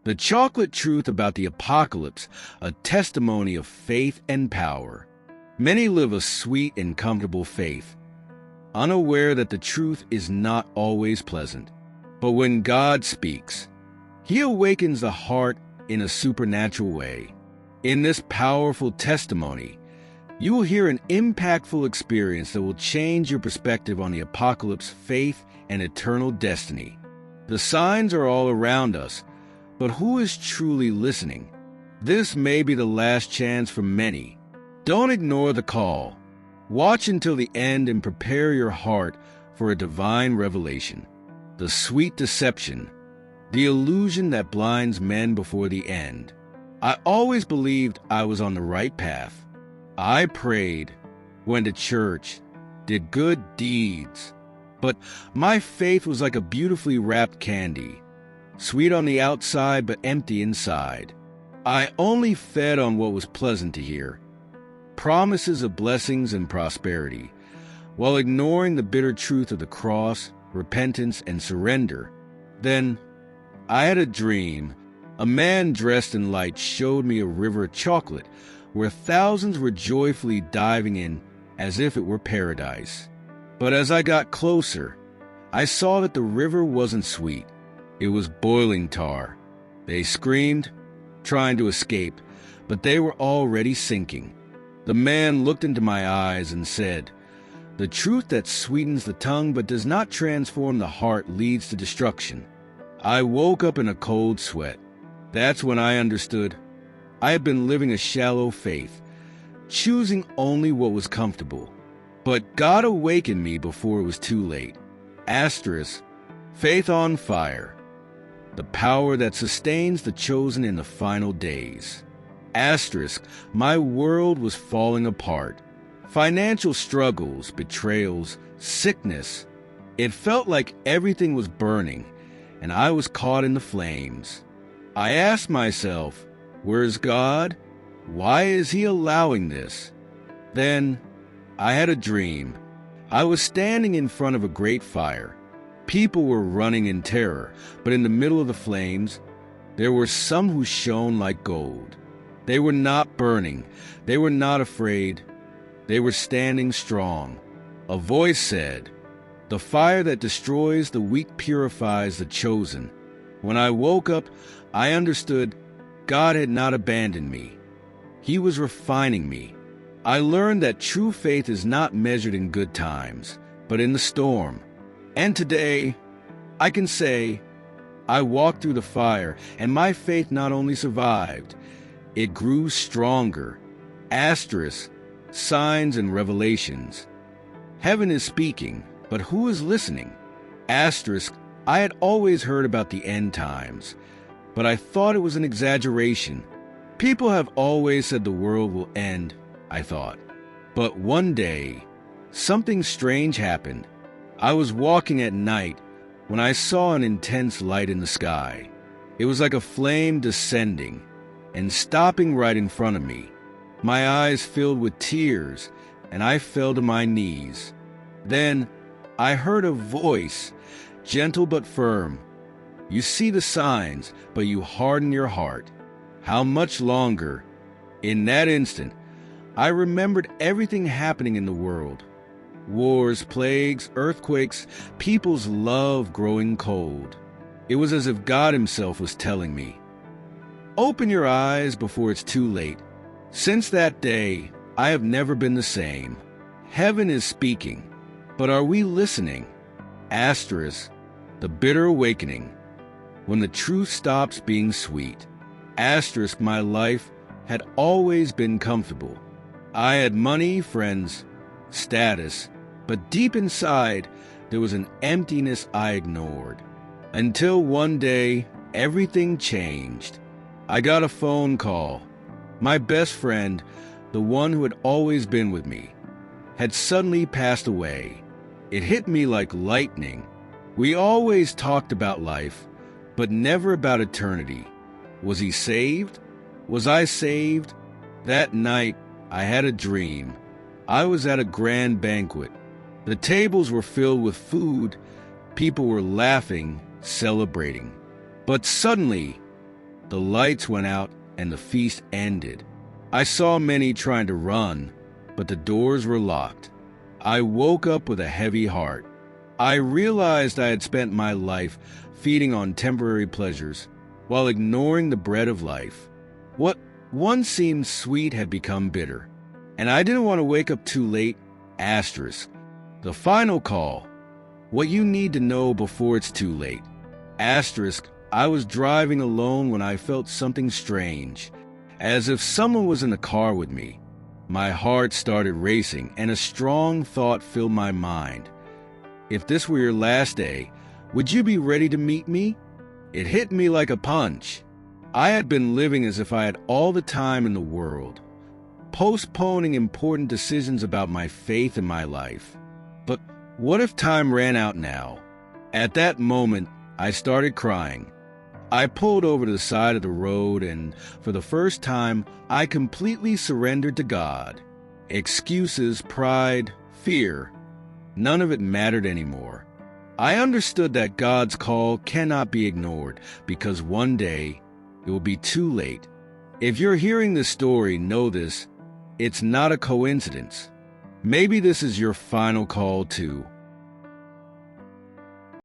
The chocolate truth about the apocalypse, a testimony of faith and power. Many live a sweet and comfortable faith, unaware that the truth is not always pleasant. But when God speaks, He awakens the heart in a supernatural way. In this powerful testimony, you will hear an impactful experience that will change your perspective on the apocalypse, faith, and eternal destiny. The signs are all around us, but who is truly listening? This may be the last chance for many. Don't ignore the call. Watch until the end and prepare your heart for a divine revelation. The sweet deception, the illusion that blinds men before the end. I always believed I was on the right path. I prayed, went to church, did good deeds. But my faith was like a beautifully wrapped candy, sweet on the outside but empty inside. I only fed on what was pleasant to hear, promises of blessings and prosperity, while ignoring the bitter truth of the cross, repentance, and surrender. Then I had a dream. A man dressed in light showed me a river of chocolate where thousands were joyfully diving in as if it were paradise. But as I got closer, I saw that the river wasn't sweet. It was boiling tar. They screamed, trying to escape, but they were already sinking. The man looked into my eyes and said, "The truth that sweetens the tongue but does not transform the heart leads to destruction." I woke up in a cold sweat. That's when I understood I had been living a shallow faith, choosing only what was comfortable. But God awakened me before it was too late. Asterisk, faith on fire, the power that sustains the chosen in the final days. Asterisk, my world was falling apart. Financial struggles, betrayals, sickness. It felt like everything was burning, and I was caught in the flames. I asked myself, where's God? Why is He allowing this? Then I had a dream. I was standing in front of a great fire. People were running in terror, but in the middle of the flames, there were some who shone like gold. They were not burning. They were not afraid. They were standing strong. A voice said, "The fire that destroys the weak purifies the chosen." When I woke up, I understood God had not abandoned me. He was refining me. I learned that true faith is not measured in good times, but in the storm. And today, I can say, I walked through the fire, and my faith not only survived, it grew stronger. Asterisk, signs and revelations. Heaven is speaking, but who is listening? Asterisk, I had always heard about the end times, but I thought it was an exaggeration. People have always said the world will end, I thought. But one day, something strange happened. I was walking at night when I saw an intense light in the sky. It was like a flame descending and stopping right in front of me. My eyes filled with tears, and I fell to my knees. Then I heard a voice, gentle but firm. "You see the signs, but you harden your heart. How much longer?" In that instant, I remembered everything happening in the world. Wars, plagues, earthquakes, people's love growing cold. It was as if God Himself was telling me, "Open your eyes before it's too late." Since that day, I have never been the same. Heaven is speaking, but are we listening? Asterisk, the bitter awakening, when the truth stops being sweet. Asterisk, my life had always been comfortable. I had money, friends, status, but deep inside, there was an emptiness I ignored. Until one day, everything changed. I got a phone call. My best friend, the one who had always been with me, had suddenly passed away. It hit me like lightning. We always talked about life, but never about eternity. Was he saved? Was I saved? That night, I had a dream. I was at a grand banquet. The tables were filled with food. People were laughing, celebrating. But suddenly, The lights went out and the feast ended. I saw many trying to run, but the doors were locked. I woke up with a heavy heart. I realized I had spent my life feeding on temporary pleasures while ignoring the bread of life. What once seemed sweet had become bitter, and I didn't want to wake up too late. Asterisk. The final call. What you need to know before it's too late. Asterisk. I was driving alone when I felt something strange, as if someone was in the car with me. My heart started racing, and a strong thought filled my mind. If this were your last day, would you be ready to meet me? It hit me like a punch. I had been living as if I had all the time in the world, postponing important decisions about my faith and my life. But what if time ran out now? At that moment, I started crying. I pulled over to the side of the road, and for the first time, I completely surrendered to God. Excuses, pride, fear, none of it mattered anymore. I understood that God's call cannot be ignored, because one day it will be too late. If you're hearing this story, know this: it's not a coincidence. Maybe this is your final call too.